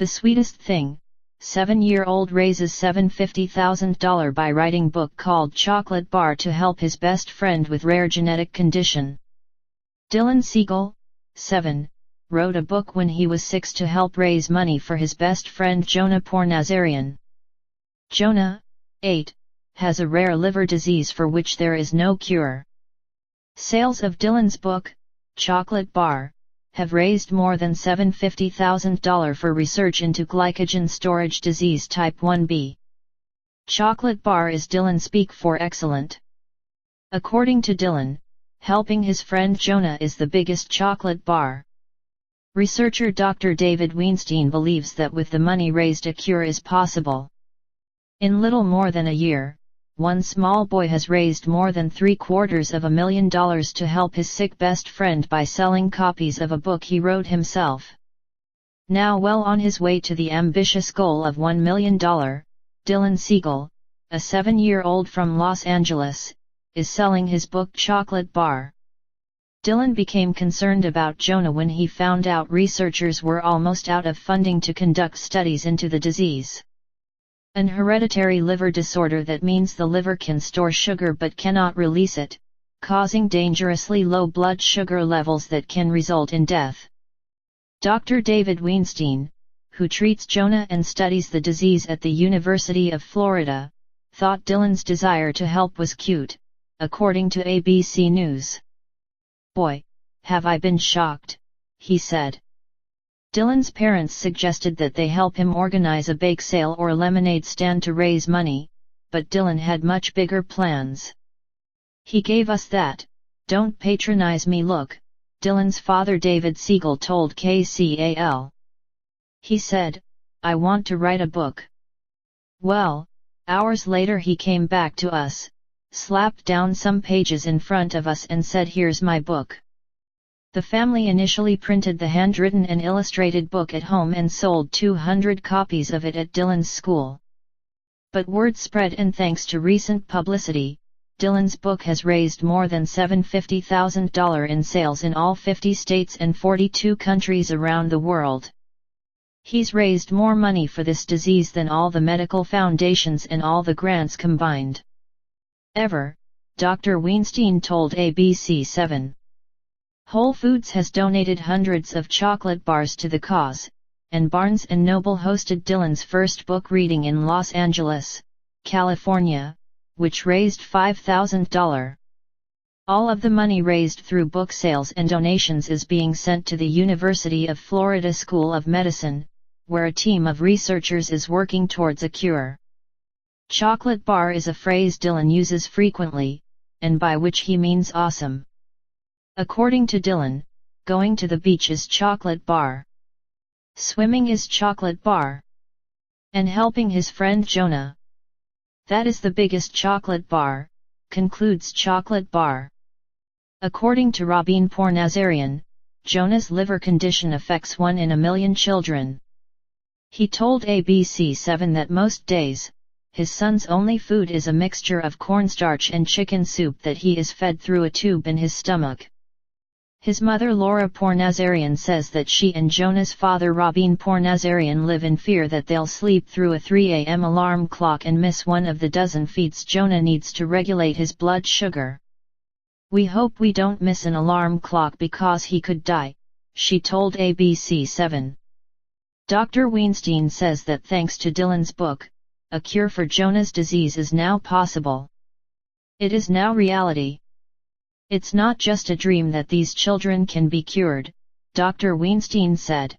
The sweetest thing, 7-year-old raises $750,000 by writing book called Chocolate Bar to help his best friend with rare genetic condition. Dylan Siegel, 7, wrote a book when he was 6 to help raise money for his best friend Jonah Pournazarian. Jonah, 8, has a rare liver disease for which there is no cure. Sales of Dylan's book, Chocolate Bar, have raised more than $750,000 for research into glycogen storage disease type 1b. Chocolate Bar is Dylan speak for excellent. According to Dylan, helping his friend Jonah is the biggest chocolate bar. Researcher Dr. David Weinstein believes that with the money raised a cure is possible. In little more than a year, one small boy has raised more than $750,000 to help his sick best friend by selling copies of a book he wrote himself. Now well on his way to the ambitious goal of $1 million, Dylan Siegel, a 7-year-old from Los Angeles, is selling his book Chocolate Bar. Dylan became concerned about Jonah when he found out researchers were almost out of funding to conduct studies into the disease. An hereditary liver disorder that means the liver can store sugar but cannot release it, causing dangerously low blood sugar levels that can result in death. Dr. David Weinstein, who treats Jonah and studies the disease at the University of Florida, thought Dylan's desire to help was cute, according to ABC News. "Boy, have I been shocked," he said. Dylan's parents suggested that they help him organize a bake sale or lemonade stand to raise money, but Dylan had much bigger plans. "He gave us that, don't patronize me look," Dylan's father David Siegel told KCAL. He said, "I want to write a book." Well, hours later he came back to us, slapped down some pages in front of us and said, "Here's my book." The family initially printed the handwritten and illustrated book at home and sold 200 copies of it at Dylan's school. But word spread, and thanks to recent publicity, Dylan's book has raised more than $750,000 in sales in all 50 states and 42 countries around the world. He's raised more money for this disease than all the medical foundations and all the grants combined. Ever, Dr. Weinstein told ABC7. Whole Foods has donated hundreds of chocolate bars to the cause, and Barnes & Noble hosted Dylan's first book reading in Los Angeles, California, which raised $5,000. All of the money raised through book sales and donations is being sent to the University of Florida School of Medicine, where a team of researchers is working towards a cure. Chocolate bar is a phrase Dylan uses frequently, and by which he means awesome. According to Dylan, going to the beach is chocolate bar. Swimming is chocolate bar. And helping his friend Jonah, that is the biggest chocolate bar, concludes Chocolate Bar. According to Rabin Pournazarian, Jonah's liver condition affects 1 in a million children. He told ABC7 that most days, his son's only food is a mixture of cornstarch and chicken soup that he is fed through a tube in his stomach. His mother Laura Pournazarian says that she and Jonah's father Rabin Pournazarian live in fear that they'll sleep through a 3 a.m. alarm clock and miss one of the dozen feeds Jonah needs to regulate his blood sugar. "We hope we don't miss an alarm clock because he could die," she told ABC7. Dr. Weinstein says that thanks to Dylan's book, a cure for Jonah's disease is now possible. It is now reality. "It's not just a dream that these children can be cured," Dr. Weinstein said.